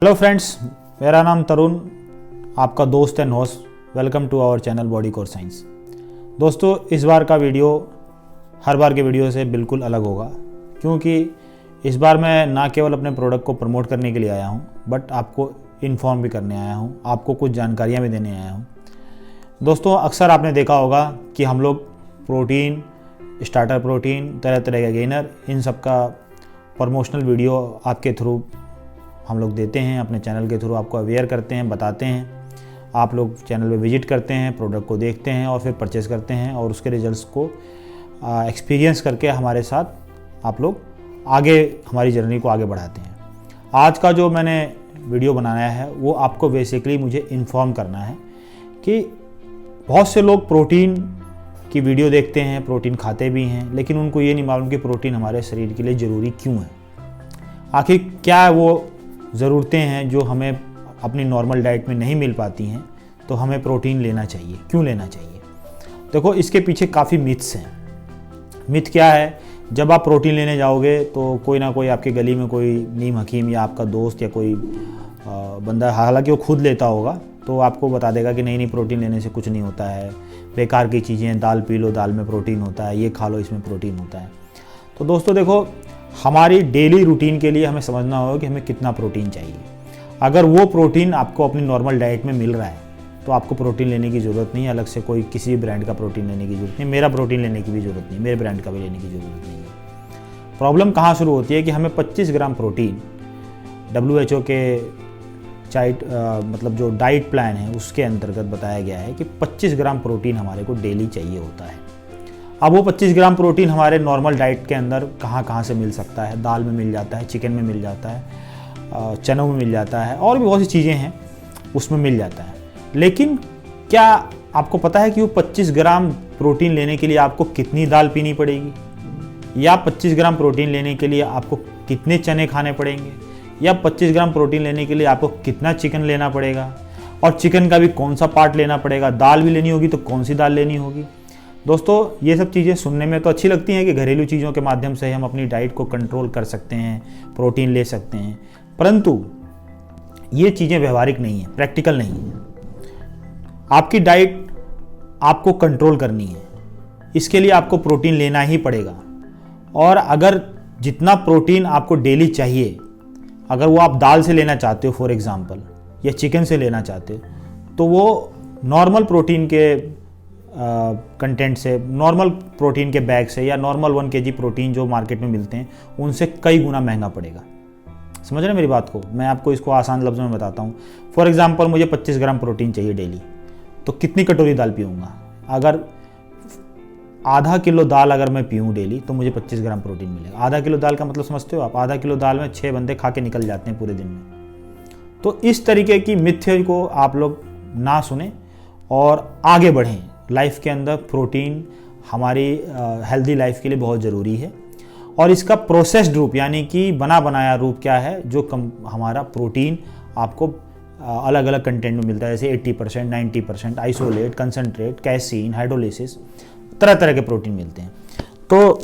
Hello friends, मेरा नाम तरुण, आपका दोस्त and host. Welcome to our channel body core science. दोस्तों, इस बार का वीडियो हर बार के वीडियो से बिल्कुल अलग होगा, क्योंकि इस बार मैं ना केवल अपने प्रोडक्ट को प्रमोट करने के लिए आया हूं, बट आपको इन्फॉर्म भी करने आया हूं, आपको कुछ जानकारियां भी देने आया हूं। दोस्तों, अक्सर आपने देखा होगा कि हम लोग प्रोटीन, स्टार्टर प्रोटीन, तरह तरह के गेनर, इन सब का प्रमोशनल वीडियो आपके थ्रू हम लोग देते हैं, अपने चैनल के थ्रू आपको अवेयर करते हैं, बताते हैं। आप लोग चैनल पे विजिट करते हैं, प्रोडक्ट को देखते हैं और फिर परचेज़ करते हैं, और उसके रिजल्ट्स को एक्सपीरियंस करके हमारे साथ आप लोग आगे हमारी जर्नी को आगे बढ़ाते हैं। आज का जो मैंने वीडियो बनाया है वो आपको बेसिकली मुझे इन्फॉर्म करना है कि बहुत से लोग प्रोटीन की वीडियो देखते हैं, प्रोटीन खाते भी हैं, लेकिन उनको ये नहीं मालूम कि प्रोटीन हमारे शरीर के लिए ज़रूरी क्यों है। आखिर क्या वो ज़रूरतें हैं जो हमें अपनी नॉर्मल डाइट में नहीं मिल पाती हैं, तो हमें प्रोटीन लेना चाहिए, क्यों लेना चाहिए। देखो, इसके पीछे काफ़ी मिथ्स हैं। मिथ क्या है? जब आप प्रोटीन लेने जाओगे तो कोई ना कोई आपके गली में कोई नीम हकीम या आपका दोस्त या कोई बंदा, हालांकि वो खुद लेता होगा, तो आपको बता देगा कि नहीं प्रोटीन लेने से कुछ नहीं होता है, बेकार की चीज़ें हैं, दाल पी लो, दाल में प्रोटीन होता है, ये खा लो, इसमें प्रोटीन होता है। तो दोस्तों देखो, हमारी डेली रूटीन के लिए हमें समझना होगा कि हमें कितना प्रोटीन चाहिए। अगर वो प्रोटीन आपको अपनी नॉर्मल डाइट में मिल रहा है तो आपको प्रोटीन लेने की ज़रूरत नहीं है, अलग से कोई किसी ब्रांड का प्रोटीन लेने की ज़रूरत नहीं, मेरा प्रोटीन लेने की भी ज़रूरत नहीं, मेरे ब्रांड का भी लेने की ज़रूरत नहीं है। प्रॉब्लम कहाँ शुरू होती है कि हमें 25 ग्राम प्रोटीन WHO के मतलब जो डाइट प्लान है उसके अंतर्गत बताया गया है कि 25 ग्राम प्रोटीन हमारे को डेली चाहिए होता है। अब वो 25 ग्राम प्रोटीन हमारे नॉर्मल डाइट के अंदर कहाँ से मिल सकता है? दाल में मिल जाता है, चिकन में मिल जाता है, चनों में मिल जाता है, और भी बहुत सी चीज़ें हैं उसमें मिल जाता है। लेकिन क्या आपको पता है कि वो 25 ग्राम प्रोटीन लेने के लिए आपको कितनी दाल पीनी पड़ेगी, या 25 ग्राम प्रोटीन लेने के लिए आपको कितने चने खाने पड़ेंगे, या 25 ग्राम प्रोटीन लेने के लिए आपको कितना चिकन लेना पड़ेगा, और चिकन का भी कौन सा पार्ट लेना पड़ेगा, दाल भी लेनी होगी तो कौन सी दाल लेनी होगी। दोस्तों, ये सब चीज़ें सुनने में तो अच्छी लगती हैं कि घरेलू चीज़ों के माध्यम से हम अपनी डाइट को कंट्रोल कर सकते हैं, प्रोटीन ले सकते हैं, परंतु ये चीज़ें व्यवहारिक नहीं है, प्रैक्टिकल नहीं है। आपकी डाइट आपको कंट्रोल करनी है, इसके लिए आपको प्रोटीन लेना ही पड़ेगा। और अगर जितना प्रोटीन आपको डेली चाहिए, अगर वो आप दाल से लेना चाहते हो फॉर एग्ज़ाम्पल, या चिकन से लेना चाहते हो, तो वो नॉर्मल प्रोटीन के कंटेंट से, नॉर्मल प्रोटीन के बैग से, या नॉर्मल 1 kg प्रोटीन जो मार्केट में मिलते हैं उनसे कई गुना महंगा पड़ेगा। समझ रहे हैं मेरी बात को? मैं आपको इसको आसान लफ्ज़ों में बताता हूँ। फॉर एग्जांपल, मुझे 25 ग्राम प्रोटीन चाहिए डेली, तो कितनी कटोरी दाल पीऊँगा? अगर आधा किलो दाल अगर मैं पीऊँ डेली तो मुझे 25 ग्राम प्रोटीन मिलेगा। आधा किलो दाल का मतलब समझते हो आप? आधा किलो दाल में 6 बंदे खा के निकल जाते हैं पूरे दिन में। तो इस तरीके की मिथ्या को आप लोग ना सुने और आगे बढ़ें। लाइफ के अंदर प्रोटीन हमारी हेल्दी लाइफ के लिए बहुत ज़रूरी है, और इसका प्रोसेस्ड रूप यानी कि बना बनाया रूप क्या है, जो हमारा प्रोटीन आपको अलग अलग कंटेंट में मिलता है, जैसे 80%, 90%, आइसोलेट, कंसनट्रेट, कैसीन, हाइड्रोलिसिस, तरह तरह के प्रोटीन मिलते हैं। तो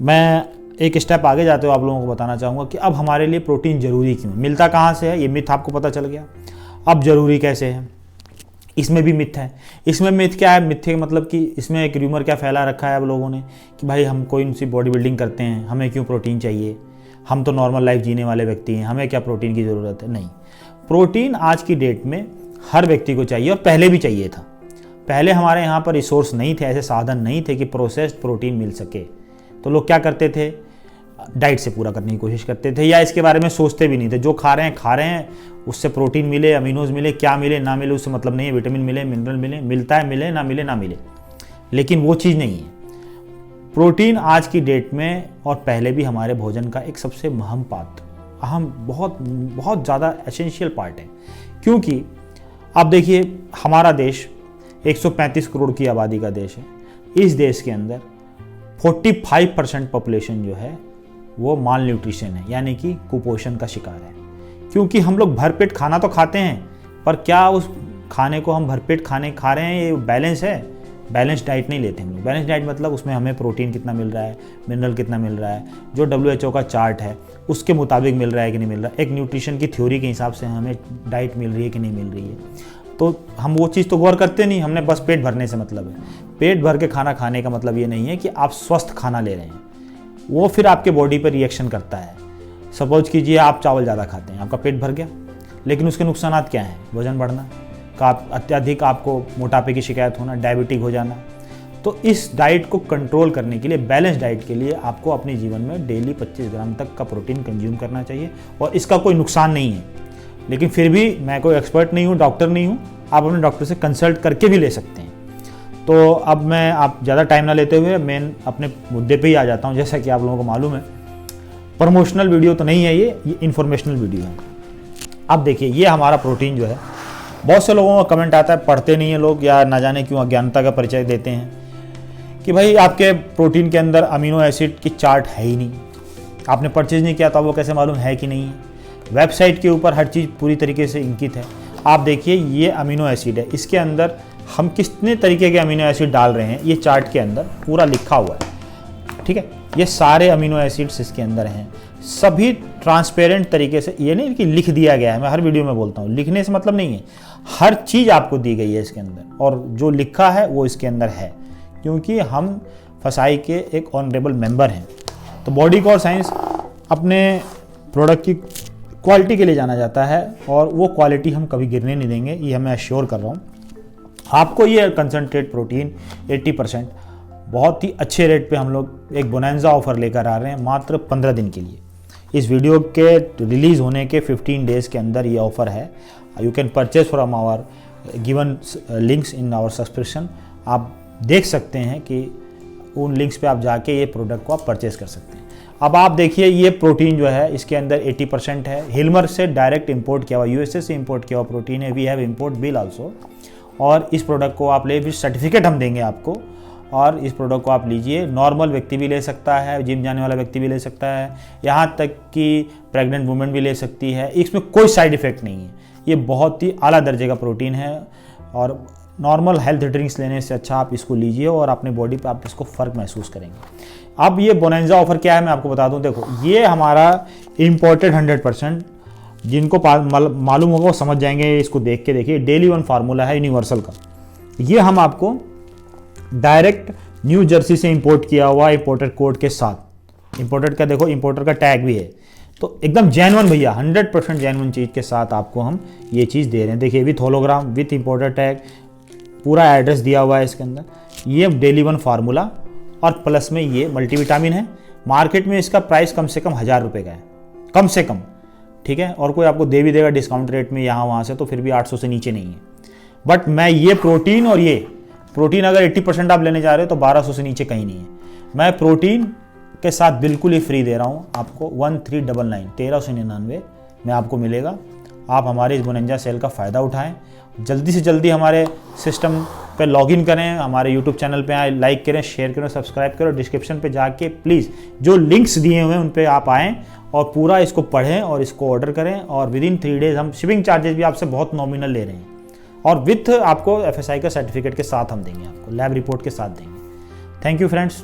मैं एक स्टेप आगे जाते हुए आप लोगों को बताना चाहूँगा कि अब हमारे लिए प्रोटीन ज़रूरी क्यों, मिलता कहाँ से है, ये मिथ आपको पता चल गया। अब ज़रूरी कैसे है, इसमें भी मिथ है। इसमें मिथ क्या है? मिथ मतलब कि इसमें एक र्यूमर क्या फैला रखा है अब लोगों ने कि भाई हम कोई सी बॉडी बिल्डिंग करते हैं, हमें क्यों प्रोटीन चाहिए, हम तो नॉर्मल लाइफ जीने वाले व्यक्ति हैं, हमें क्या प्रोटीन की ज़रूरत है। नहीं, प्रोटीन आज की डेट में हर व्यक्ति को चाहिए, और पहले भी चाहिए था। पहले हमारे यहाँ पर रिसोर्स नहीं थे, ऐसे साधन नहीं थे कि प्रोसेस्ड प्रोटीन मिल सके, तो लोग क्या करते थे? डाइट से पूरा करने की कोशिश करते थे, या इसके बारे में सोचते भी नहीं थे। जो खा रहे हैं उससे प्रोटीन मिले, अमीनोज मिले, क्या मिले ना मिले उससे मतलब नहीं है, विटामिन मिले, मिनरल मिले, मिलता है, मिले ना मिले, लेकिन वो चीज़ नहीं है। प्रोटीन आज की डेट में और पहले भी हमारे भोजन का एक सबसे अहम बहुत ज़्यादा एसेंशियल पार्ट है। क्योंकि अब देखिए, हमारा देश 135 करोड़ की आबादी का देश है। इस देश के अंदर 45% पॉपुलेशन जो है वो माल न्यूट्रिशन है, यानी कि कुपोषण का शिकार है। क्योंकि हम लोग भरपेट खाना तो खाते हैं, पर क्या उस खाने को हम भरपेट खा रहे हैं, ये बैलेंस है? बैलेंस डाइट नहीं लेते हम लोग। बैलेंस डाइट मतलब उसमें हमें प्रोटीन कितना मिल रहा है, मिनरल कितना मिल रहा है, जो WHO का चार्ट है उसके मुताबिक मिल रहा है कि नहीं मिल रहा है, एक न्यूट्रिशन की थ्योरी के हिसाब से हमें डाइट मिल रही है कि नहीं मिल रही है। तो हम वो चीज़ तो गौर करते नहीं, हमने बस पेट भरने से मतलब है। पेट भर के खाना खाने का मतलब ये नहीं है कि आप स्वस्थ खाना ले रहे हैं, वो फिर आपके बॉडी पर रिएक्शन करता है। सपोज कीजिए आप चावल ज़्यादा खाते हैं, आपका पेट भर गया, लेकिन उसके नुकसानात क्या हैं? वजन बढ़ना का, अत्यधिक आपको मोटापे की शिकायत होना, डायबिटिक हो जाना। तो इस डाइट को कंट्रोल करने के लिए, बैलेंस डाइट के लिए आपको अपने जीवन में डेली 25 ग्राम तक का प्रोटीन कंज्यूम करना चाहिए और इसका कोई नुकसान नहीं है। लेकिन फिर भी मैं कोई एक्सपर्ट नहीं हूँ, डॉक्टर नहीं हूँ, आप अपने डॉक्टर से कंसल्ट करके भी ले सकते हैं। तो अब मैं आप ज़्यादा टाइम ना लेते हुए मेन अपने मुद्दे पे ही आ जाता हूँ। जैसा कि आप लोगों को मालूम है, प्रमोशनल वीडियो तो नहीं है ये इन्फॉर्मेशनल वीडियो है। अब देखिए, ये हमारा प्रोटीन जो है, बहुत से लोगों का कमेंट आता है, पढ़ते नहीं है लोग या ना जाने क्यों अज्ञानता का परिचय देते हैं कि भाई आपके प्रोटीन के अंदर अमीनो एसिड की चार्ट है ही नहीं, आपने परचेज नहीं किया तो वो कैसे मालूम है कि नहीं है। वेबसाइट के ऊपर हर चीज़ पूरी तरीके से इंकित है। आप देखिए, ये अमीनो एसिड है, इसके अंदर हम कितने तरीके के अमीनो एसिड डाल रहे हैं ये चार्ट के अंदर पूरा लिखा हुआ है। ठीक है, ये सारे अमीनो एसिड्स इसके अंदर हैं, सभी ट्रांसपेरेंट तरीके से। ये नहीं कि लिख दिया गया है, मैं हर वीडियो में बोलता हूँ, लिखने से मतलब नहीं है, हर चीज़ आपको दी गई है इसके अंदर, और जो लिखा है वो इसके अंदर है, क्योंकि हम फसाई के एक ऑनरेबल मेंबर हैं। तो बॉडी कोर साइंस अपने प्रोडक्ट की क्वालिटी के लिए जाना जाता है और वो क्वालिटी हम कभी गिरने नहीं देंगे, ये मैं एश्योर कर रहा हूँ। आपको ये कंसनट्रेट प्रोटीन 80% बहुत ही अच्छे रेट पे हम लोग एक बोनांजा ऑफर लेकर आ रहे हैं, मात्र 15 दिन के लिए। इस वीडियो के रिलीज़ होने के 15 डेज़ के अंदर ये ऑफ़र है। You can purchase from our given links in our subscription. आप देख सकते हैं कि उन लिंक्स पे आप जाके ये प्रोडक्ट को आप परचेज कर सकते हैं। अब आप देखिए, ये प्रोटीन जो है इसके अंदर 80% है, हिलमर से डायरेक्ट इंपोर्ट किया हुआ, USA से इंपोर्ट किया हुआ प्रोटीन है। We have import bill also. और इस प्रोडक्ट को आप ले, फिर सर्टिफिकेट हम देंगे आपको, और इस प्रोडक्ट को आप लीजिए। नॉर्मल व्यक्ति भी ले सकता है, जिम जाने वाला व्यक्ति भी ले सकता है, यहाँ तक कि प्रेग्नेंट वुमेन भी ले सकती है। इसमें कोई साइड इफ़ेक्ट नहीं है, ये बहुत ही आला दर्जे का प्रोटीन है और नॉर्मल हेल्थ ड्रिंक्स लेने से अच्छा आप इसको लीजिए और अपनी बॉडी पे आप इसको फ़र्क महसूस करेंगे। अब ये बोनांजा ऑफर क्या है मैं आपको बता दूं। देखो, ये हमारा इम्पोर्टेड 100%, जिनको मालूम होगा वो समझ जाएंगे इसको देख के। देखिए, डेली वन फार्मूला है यूनिवर्सल का, ये हम आपको डायरेक्ट न्यू जर्सी से इंपोर्ट किया हुआ इंपोर्टेड कोड के साथ, इंपोर्टेड का देखो इंपोर्टर का टैग भी है, तो एकदम जेन्युइन भैया 100% जेन्युइन चीज़ के साथ आपको हम ये चीज़ दे रहे हैं। देखिए, with hologram, with importer tag, पूरा एड्रेस दिया हुआ है इसके अंदर। ये डेली वन फार्मूला और प्लस में ये मल्टीविटामिन है। मार्केट में इसका प्राइस कम से कम 1000 रुपये का है, कम से कम। ठीक है, और कोई आपको दे भी देगा डिस्काउंट रेट में यहाँ वहाँ से, तो फिर भी 800 से नीचे नहीं है। बट मैं ये प्रोटीन और ये प्रोटीन अगर 80% आप लेने जा रहे हो तो 1200 से नीचे कहीं नहीं है। मैं प्रोटीन के साथ बिल्कुल ही फ्री दे रहा हूँ आपको 1399 में आपको मिलेगा। आप हमारे इस बोनांजा सेल का फ़ायदा उठाएं, जल्दी से जल्दी हमारे सिस्टम पे लॉगिन करें, हमारे यूट्यूब चैनल पे आए, लाइक करें, शेयर करें, सब्सक्राइब करें, डिस्क्रिप्शन पे जाके प्लीज़ जो लिंक्स दिए हुए हैं उन पे आप आएँ और पूरा इसको पढ़ें और इसको ऑर्डर करें। और विद इन 3 डेज़ हम शिपिंग चार्जेस भी आपसे बहुत नॉमिनल ले रहे हैं और विथ आपको FSI का सर्टिफिकेट के साथ हम देंगे, आपको लैब रिपोर्ट के साथ देंगे। Thank you friends.